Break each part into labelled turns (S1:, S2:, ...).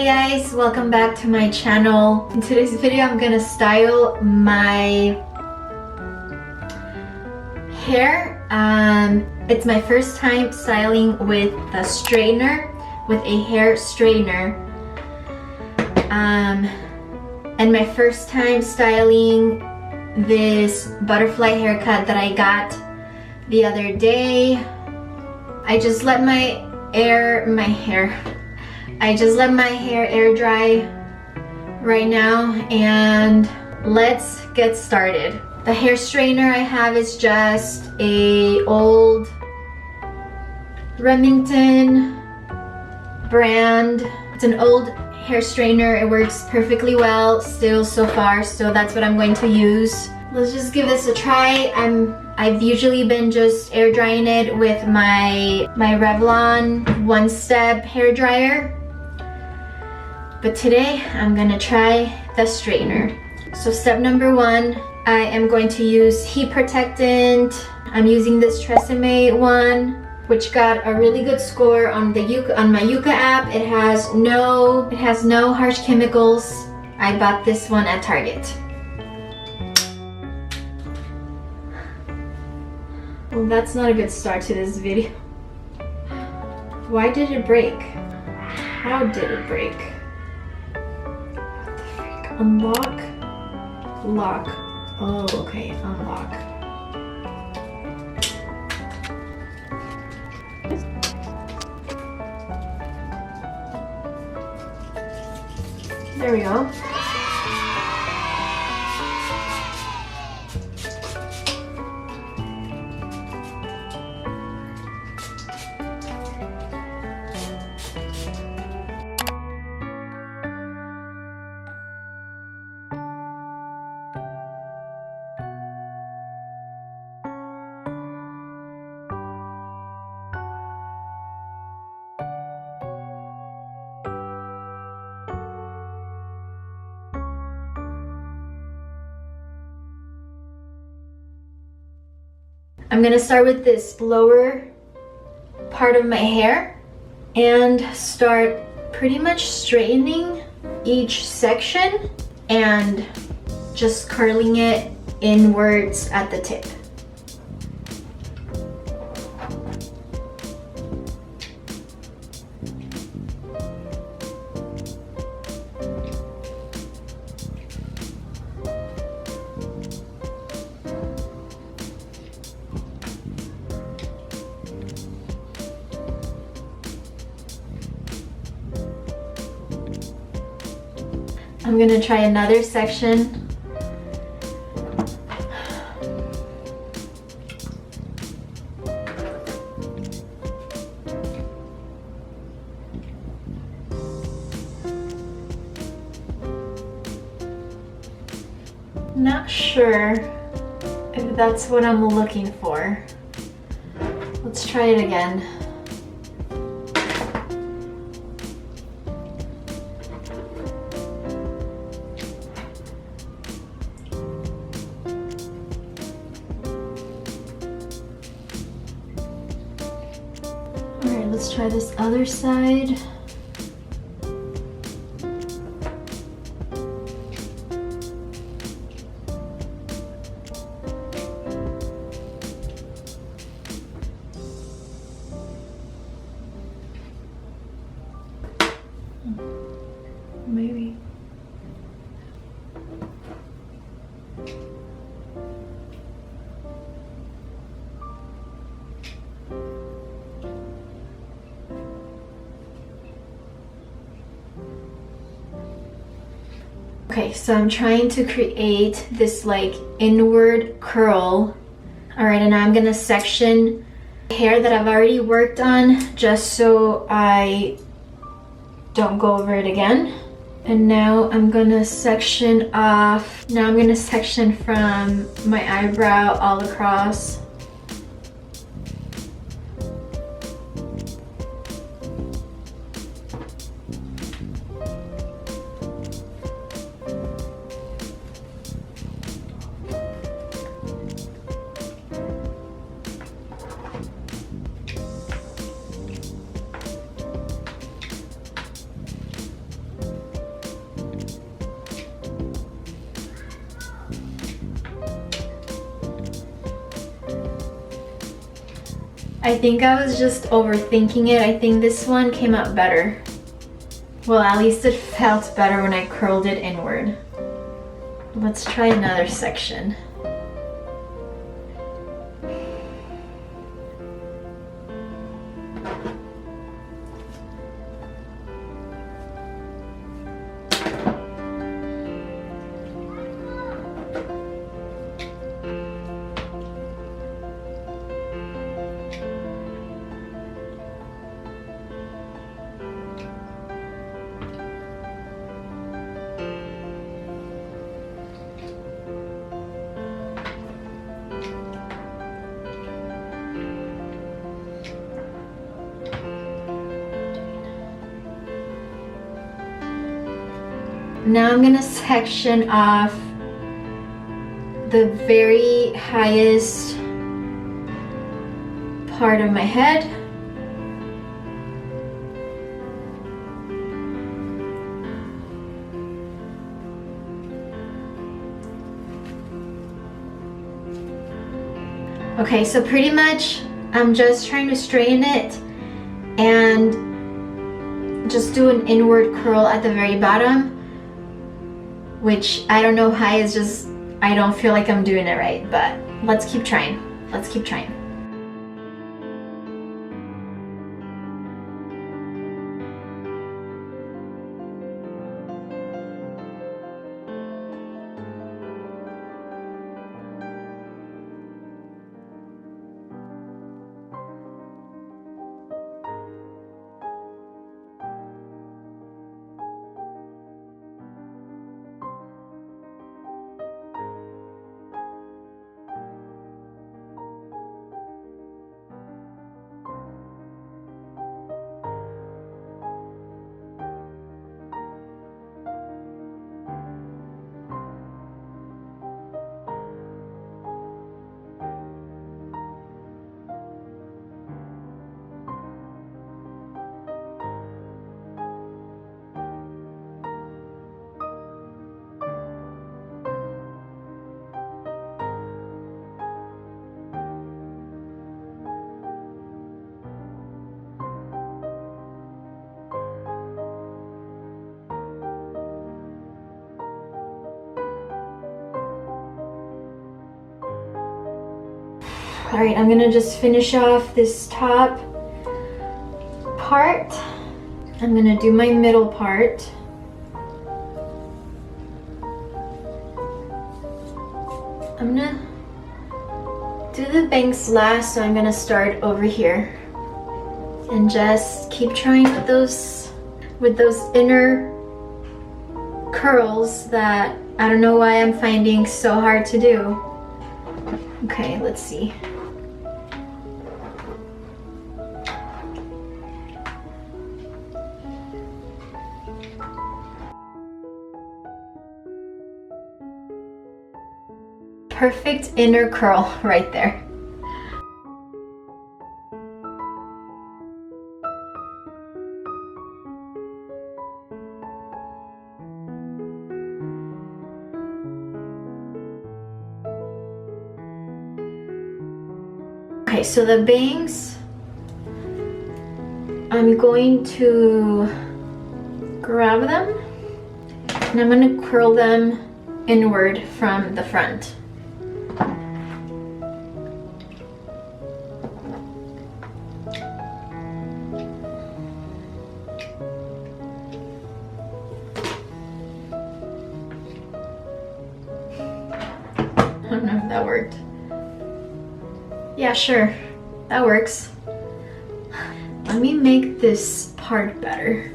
S1: Hi guys, welcome back to my channel. In today's video I'm gonna style my hair. It's my first time styling with the straightener, with a hair straightener, and my first time styling this butterfly haircut that I got the other day. I just let my hair air dry right now, and let's get started. The hair straightener I have is just a old Remington brand. It's an old hair straightener. It works perfectly well still so far, so that's what I'm going to use. Let's just give this a try. I've usually been just air drying it with my Revlon one-step hair dryer, but today I'm gonna try the straightener. So step number one, I am going to use heat protectant. I'm using this Tresemme one, which got a really good score on my Yuka app. It has no harsh chemicals. I bought this one at Target. Well, that's not a good start to this video. Why did it break? How did it break? What the freak? Unlock? Lock. Oh, okay, unlock. There we go. I'm gonna start with this lower part of my hair and start pretty much straightening each section and just curling it inwards at the tip. I'm gonna try another section. Not sure if that's what I'm looking for. Let's try it again. Alright, let's try this other side. Maybe. Okay, so I'm trying to create this like inward curl. All right, and I'm gonna section hair that I've already worked on just so I don't go over it again. And now I'm gonna section off. Now I'm gonna section from my eyebrow all across. I think I was just overthinking it. I think this one came out better. Well, at least it felt better when I curled it inward. Let's try another section. Now I'm gonna section off the very highest part of my head. Okay, so pretty much I'm just trying to straighten it and just do an inward curl at the very bottom, which I don't know why, it's just I don't feel like I'm doing it right, but let's keep trying. Let's keep trying. All right, I'm gonna just finish off this top part. I'm gonna do my middle part. I'm gonna do the bangs last, so I'm gonna start over here and just keep trying with those inner curls that I don't know why I'm finding so hard to do. Okay, let's see. Perfect inner curl right there. Okay, so the bangs, I'm going to grab them and I'm going to curl them inward from the front. I don't know if that worked. Yeah, sure, that works. Let me make this part better.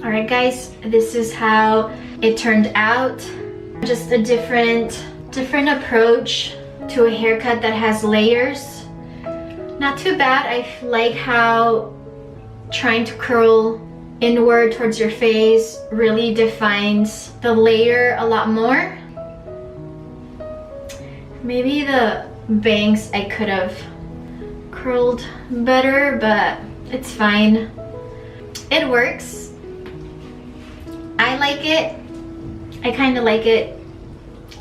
S1: Alright guys, this is how it turned out. Just a different approach to a haircut that has layers. Not too bad. I like how trying to curl inward towards your face really defines the layer a lot more. Maybe the bangs I could have curled better, but it's fine. It works. I like it. I kind of like it.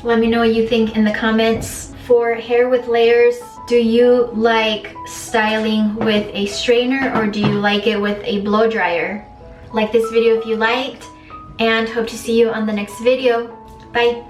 S1: Let me know what you think in the comments. For hair with layers, do you like styling with a straightener or do you like it with a blow dryer? Like this video if you liked, and hope to see you on the next video. Bye.